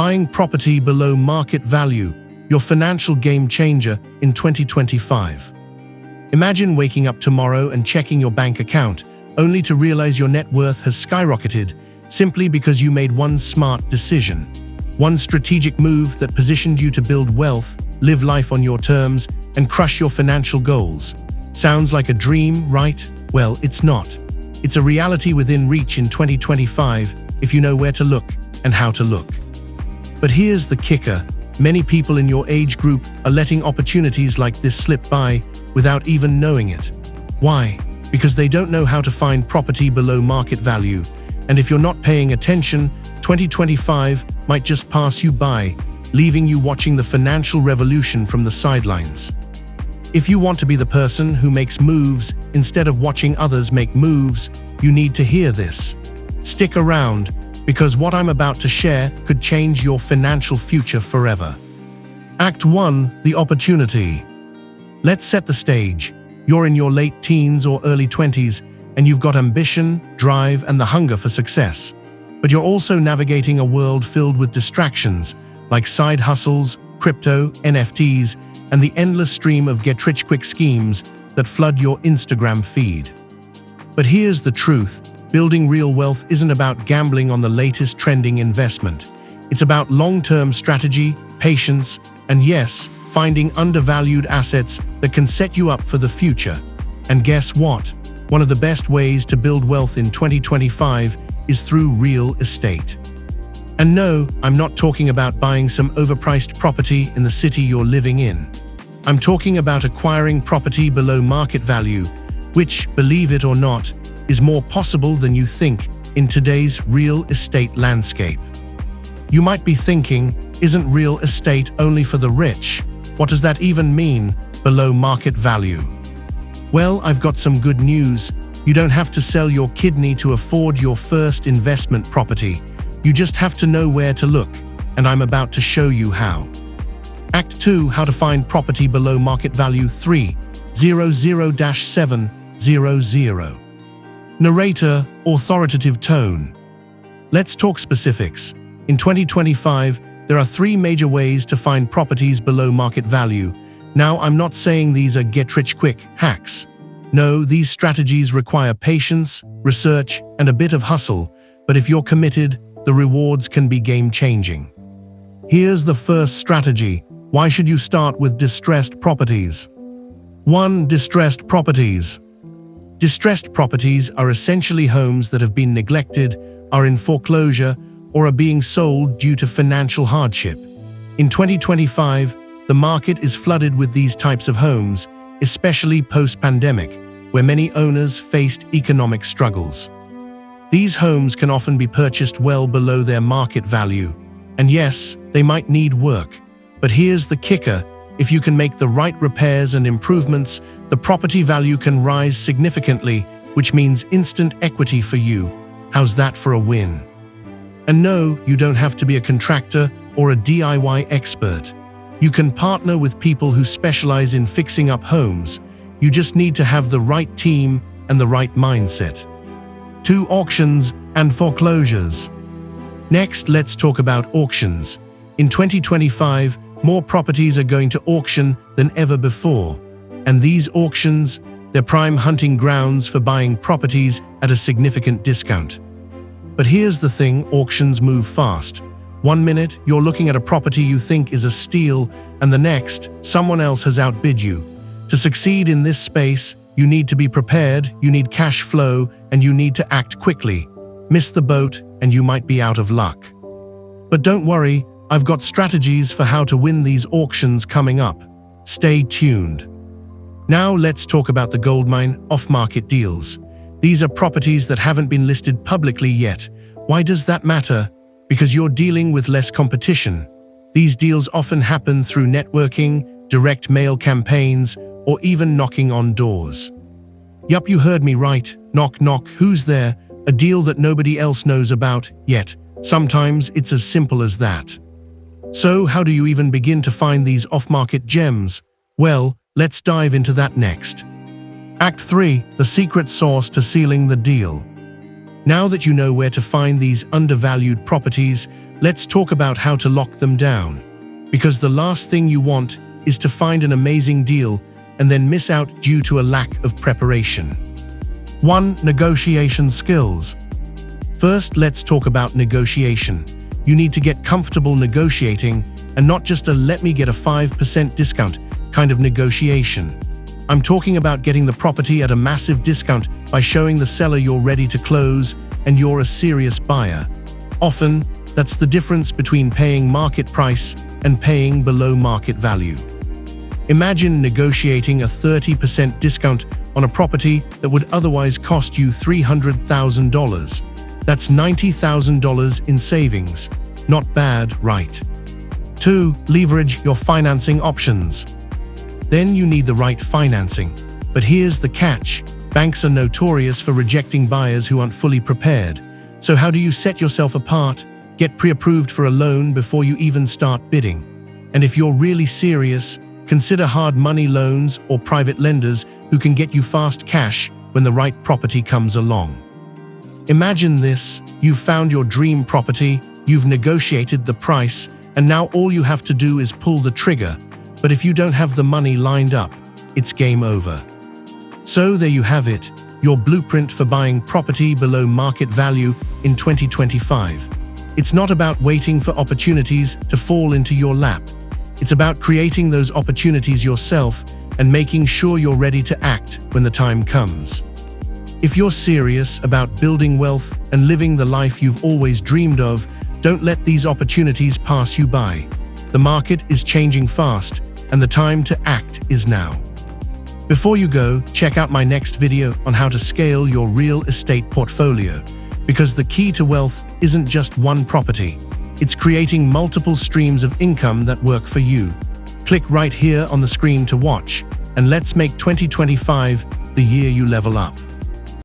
Buying property below market value, your financial game changer in 2025. Imagine waking up tomorrow and checking your bank account, only to realize your net worth has skyrocketed simply because you made one smart decision. One strategic move that positioned you to build wealth, live life on your terms, and crush your financial goals. Sounds like a dream, right? Well, it's not. It's a reality within reach in 2025 if you know where to look and how to look. But here's the kicker. Many people in your age group are letting opportunities like this slip by without even knowing it. Why? Because they don't know how to find property below market value. And if you're not paying attention, 2025 might just pass you by, leaving you watching the financial revolution from the sidelines. If you want to be the person who makes moves instead of watching others make moves, you need to hear this. Stick around, because what I'm about to share could change your financial future forever. Act 1. The opportunity. Let's set the stage. You're in your late teens or early 20s, and you've got ambition, drive, and the hunger for success. But you're also navigating a world filled with distractions, like side hustles, crypto, NFTs, and the endless stream of get-rich-quick schemes that flood your Instagram feed. But here's the truth. Building real wealth isn't about gambling on the latest trending investment. It's about long-term strategy, patience, and yes, finding undervalued assets that can set you up for the future. And guess what? One of the best ways to build wealth in 2025 is through real estate. And no, I'm not talking about buying some overpriced property in the city you're living in. I'm talking about acquiring property below market value, which, believe it or not, is more possible than you think in today's real estate landscape. You might be thinking, isn't real estate only for the rich? What does that even mean, below market value? Well, I've got some good news. You don't have to sell your kidney to afford your first investment property. You just have to know where to look, and I'm about to show you how. Act 2. How to find property below market value 3:00-7:00. Narrator, authoritative tone. Let's talk specifics. In 2025, there are 3 major ways to find properties below market value. Now, I'm not saying these are get-rich-quick hacks. No, these strategies require patience, research, and a bit of hustle, but if you're committed, the rewards can be game-changing. Here's the first strategy. Why should you start with distressed properties? 1. Distressed properties. Distressed properties are essentially homes that have been neglected, are in foreclosure, or are being sold due to financial hardship. In 2025, the market is flooded with these types of homes, especially post-pandemic, where many owners faced economic struggles. These homes can often be purchased well below their market value. And yes, they might need work. But here's the kicker. If you can make the right repairs and improvements, the property value can rise significantly, which means instant equity for you. How's that for a win? And no, you don't have to be a contractor or a DIY expert. You can partner with people who specialize in fixing up homes. You just need to have the right team and the right mindset. 2. Auctions and foreclosures. Next, let's talk about auctions. In 2025, more properties are going to auction than ever before. And these auctions, they're prime hunting grounds for buying properties at a significant discount. But here's the thing, auctions move fast. One minute, you're looking at a property you think is a steal, and the next, someone else has outbid you. To succeed in this space, you need to be prepared, you need cash flow, and you need to act quickly. Miss the boat, and you might be out of luck. But don't worry, I've got strategies for how to win these auctions coming up. Stay tuned. Now let's talk about the goldmine, off-market deals. These are properties that haven't been listed publicly yet. Why does that matter? Because you're dealing with less competition. These deals often happen through networking, direct mail campaigns, or even knocking on doors. Yup, you heard me right. Knock, knock, who's there? A deal that nobody else knows about yet. Sometimes it's as simple as that. So, how do you even begin to find these off-market gems? Well, let's dive into that next. Act 3. The secret sauce to sealing the deal. Now that you know where to find these undervalued properties, let's talk about how to lock them down. Because the last thing you want is to find an amazing deal and then miss out due to a lack of preparation. 1. Negotiation skills. First, let's talk about negotiation. You need to get comfortable negotiating and not just a "let me get a 5% discount" kind of negotiation. I'm talking about getting the property at a massive discount by showing the seller you're ready to close and you're a serious buyer. Often, that's the difference between paying market price and paying below market value. Imagine negotiating a 30% discount on a property that would otherwise cost you $300,000. That's $90,000 in savings. Not bad, right? 2. Leverage your financing options. Then you need the right financing. But here's the catch. Banks are notorious for rejecting buyers who aren't fully prepared. So how do you set yourself apart? Get pre-approved for a loan before you even start bidding. And if you're really serious, consider hard money loans or private lenders who can get you fast cash when the right property comes along. Imagine this: you've found your dream property, you've negotiated the price, and now all you have to do is pull the trigger. But if you don't have the money lined up, it's game over. So there you have it, your blueprint for buying property below market value in 2025. It's not about waiting for opportunities to fall into your lap. It's about creating those opportunities yourself and making sure you're ready to act when the time comes. If you're serious about building wealth and living the life you've always dreamed of, don't let these opportunities pass you by. The market is changing fast, and the time to act is now. Before you go, check out my next video on how to scale your real estate portfolio, because the key to wealth isn't just one property. It's creating multiple streams of income that work for you. Click right here on the screen to watch, and let's make 2025 the year you level up.